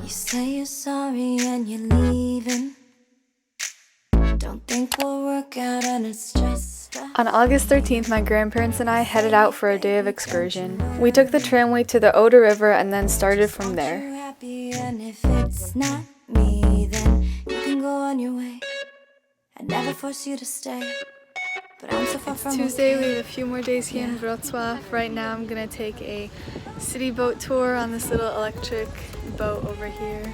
say you're sorry and you're leaving. Don't think we'll work out and it's just On August 13th, my grandparents and I headed out for a day of excursion. We took the tramway to the Oder River and then started from there. happy, and if it's not me, then you can go on your way. I never force you to stay. But I'm so far from Tuesday, we have a few more days here in Wroclaw. Right now I'm gonna take a city boat tour on this little electric boat over here.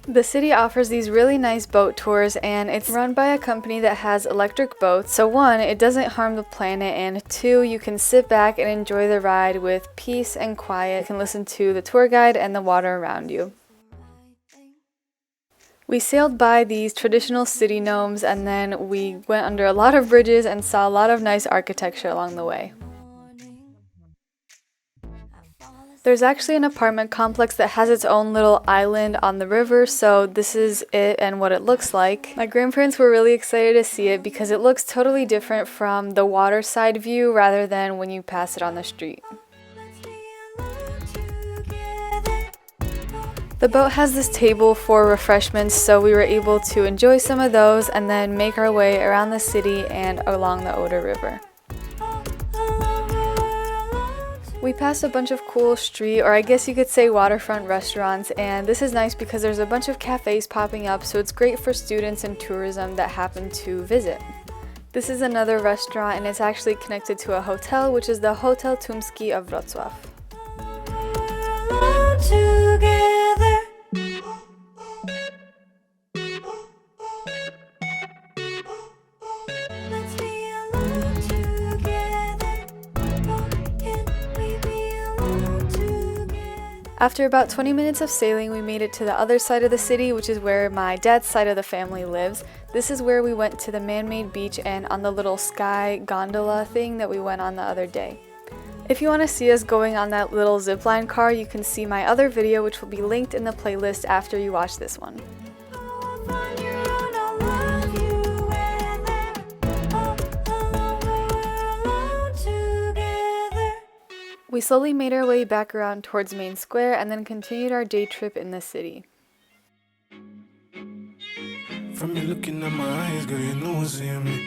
The city offers these really nice boat tours, and it's run by a company that has electric boats. So one, it doesn't harm the planet, and two, you can sit back and enjoy the ride with peace and quiet. You can listen to the tour guide and the water around you. We sailed by these traditional city gnomes, and then we went under a lot of bridges and saw a lot of nice architecture along the way. There's actually an apartment complex that has its own little island on the river, so this is it and what it looks like. My grandparents were really excited to see it because it looks totally different from the waterside view rather than when you pass it on the street. The boat has this table for refreshments, so we were able to enjoy some of those and then make our way around the city and along the Oder River. We passed a bunch of cool street, or I guess you could say waterfront restaurants, and this is nice because there's a bunch of cafes popping up, so it's great for students and tourism that happen to visit. This is another restaurant, and it's actually connected to a hotel, which is the Hotel Tumski of Wrocław. After about 20 minutes of sailing, we made it to the other side of the city, which is where my dad's side of the family lives. This is where we went to the man-made beach and on the little sky gondola thing that we went on the other day. If you want to see us going on that little zipline car, you can see my other video, which will be linked in the playlist after you watch this one. We slowly made our way back around towards Main Square and then continued our day trip in the city. From you looking at my eyes, girl, you know what's in me.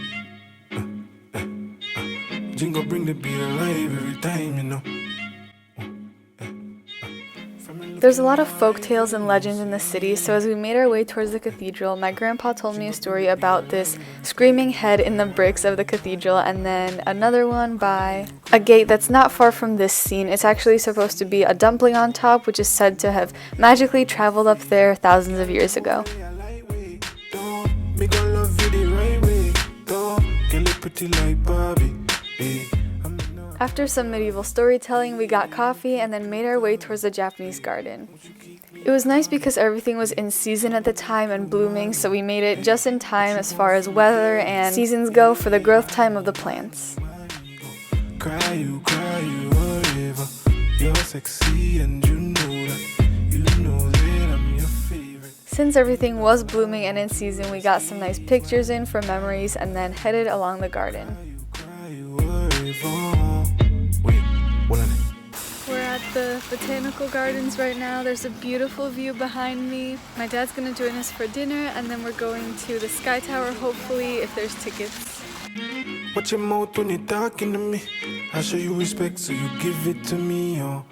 Jingle bring the beat alive every time, you know. There's a lot of folk tales and legends in the city, so as we made our way towards the cathedral, my grandpa told me a story about this screaming head in the bricks of the cathedral, and then another one by a gate that's not far from this scene. It's actually supposed to be a dumpling on top, which is said to have magically traveled up there thousands of years ago. After some medieval storytelling, we got coffee and then made our way towards the Japanese garden. It was nice because everything was in season at the time and blooming, so we made it just in time as far as weather and seasons go for the growth time of the plants. Since everything was blooming and in season, we got some nice pictures in for memories and then headed along the garden. We're at the botanical gardens right now. There's a beautiful view behind me. My dad's gonna join us for dinner, and then we're going to the Sky Tower, hopefully, if there's tickets. Watch your mouth when you're talking to me. I show you respect, so you give it to me. Oh.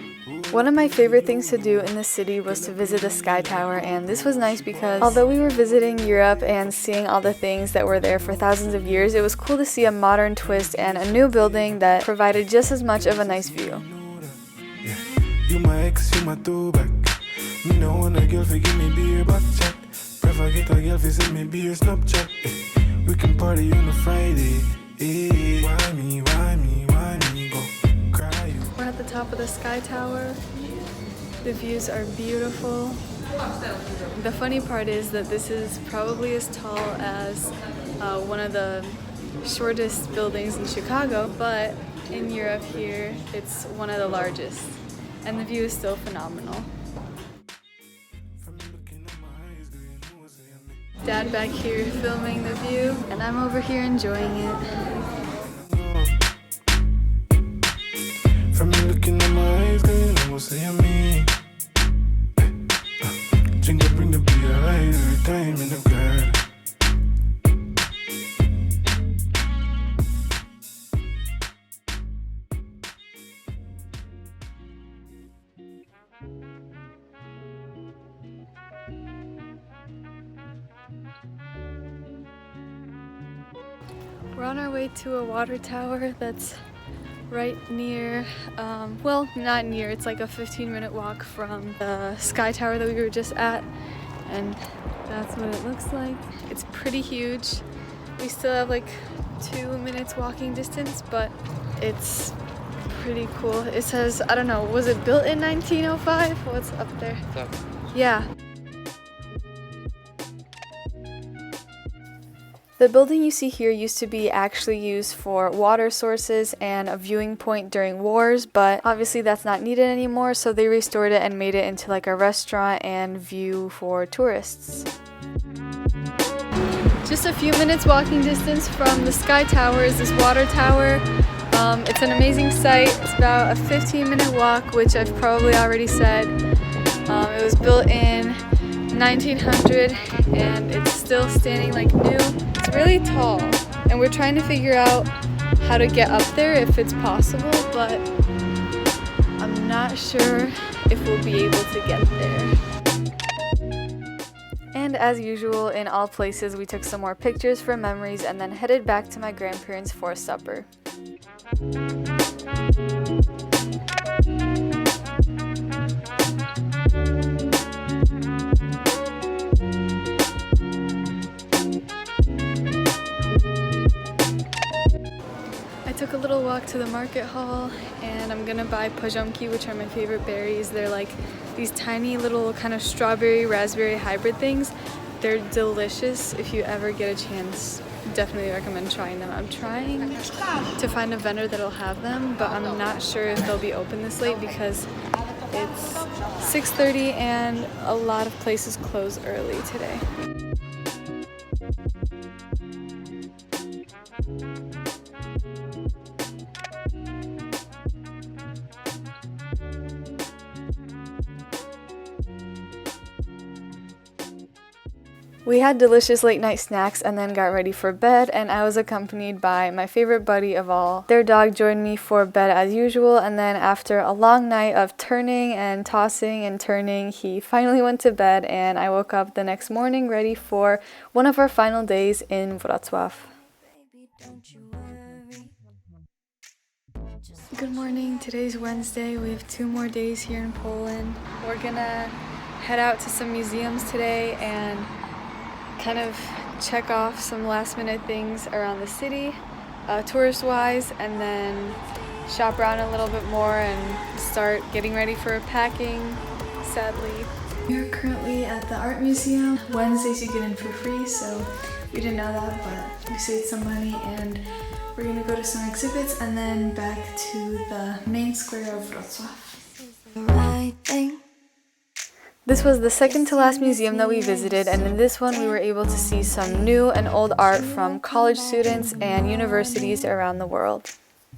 One of my favorite things to do in the city was to visit the Sky Tower, and this was nice because although we were visiting Europe and seeing all the things that were there for thousands of years, it was cool to see a modern twist and a new building that provided just as much of a nice view. You my ex, you my throwback. Me no want a girl for give me beer back chat. Prefer get a girl for send me beer Snapchat. We can party on a Friday. Why me go cry you. We're at the top of the Sky Tower. The views are beautiful. The funny part is that this is probably as tall as one of the shortest buildings in Chicago, but in Europe here it's one of the largest. And the view is still phenomenal. Dad back here filming the view, and I'm over here enjoying it. From you looking at my eyes, girl, you know what's in me. enjoy our time in the garden. We're on our way to a water tower that's right near, well, not near, it's like a 15-minute walk from the sky tower that we were just at, and that's what it looks like. It's pretty huge. We still have like 2 minutes walking distance, but it's pretty cool. It says, I don't know, was it built in 1905? What's up there? Yeah. The building you see here used to be actually used for water sources and a viewing point during wars, but obviously that's not needed anymore, so they restored it and made it into like a restaurant and view for tourists. Just a few minutes walking distance from the sky tower is this water tower. It's an amazing sight. It's about a 15-minute walk, which I've probably already said. It was built in 1900 and it's still standing like new. It's really tall and we're trying to figure out how to get up there if it's possible, but I'm not sure if we'll be able to get there. And as usual, in all places, we took some more pictures for memories and then headed back to my grandparents for supper. I took a little walk to the market hall and I'm gonna buy poziomki, which are my favorite berries. They're like these tiny little kind of strawberry raspberry hybrid things. They're delicious. If you ever get a chance, definitely recommend trying them. I'm trying to find a vendor that'll have them, but I'm not sure if they'll be open this late because it's 6:30 and a lot of places close early today. We had delicious late night snacks and then got ready for bed, and I was accompanied by my favorite buddy of all. Their dog joined me for bed as usual, and then after a long night of turning and tossing and turning, he finally went to bed and I woke up the next morning ready for one of our final days in Wrocław. Good morning, today's Wednesday. We have 2 more days here in Poland. We're gonna head out to some museums today and kind of check off some last minute things around the city, tourist wise, and then shop around a little bit more and start getting ready for packing, sadly. We are currently at the art museum. Wednesdays you get in for free, so we didn't know that, but we saved some money and we're gonna go to some exhibits and then back to the main square of Wrocław. This was the second to last museum that we visited, and in this one we were able to see some new and old art from college students and universities around the world.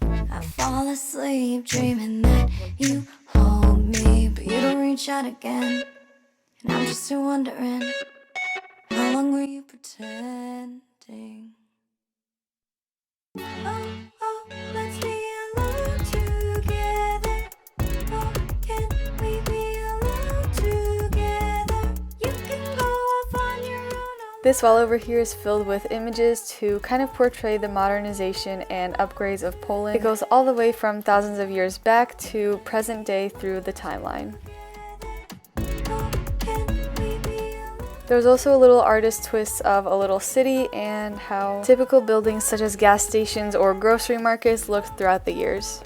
I fall asleep dreaming that you hold me, but you don't reach out again. And I'm just here wondering, how long were you pretending? Oh, let's be alone together. Oh, can we be alone together? You can go off on your own. This wall over here is filled with images to kind of portray the modernization and upgrades of Poland. It goes all the way from thousands of years back to present day through the timeline. There's also a little artist twist of a little city and how typical buildings such as gas stations or grocery markets looked throughout the years.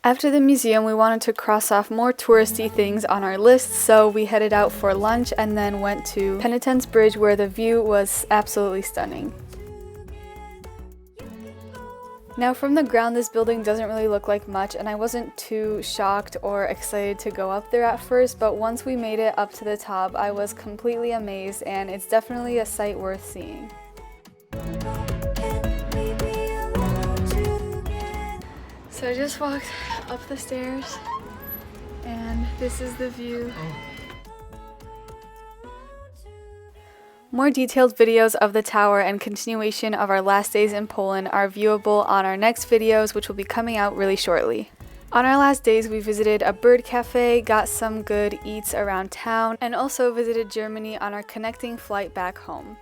After the museum, we wanted to cross off more touristy things on our list, so we headed out for lunch and then went to Penitence Bridge, where the view was absolutely stunning. Now from the ground, this building doesn't really look like much, and I wasn't too shocked or excited to go up there at first, but once we made it up to the top, I was completely amazed, and it's definitely a sight worth seeing. So I just walked up the stairs and this is the view. More detailed videos of the tower and continuation of our last days in Poland are viewable on our next videos, which will be coming out really shortly. On our last days, we visited a bird cafe, got some good eats around town, and also visited Germany on our connecting flight back home.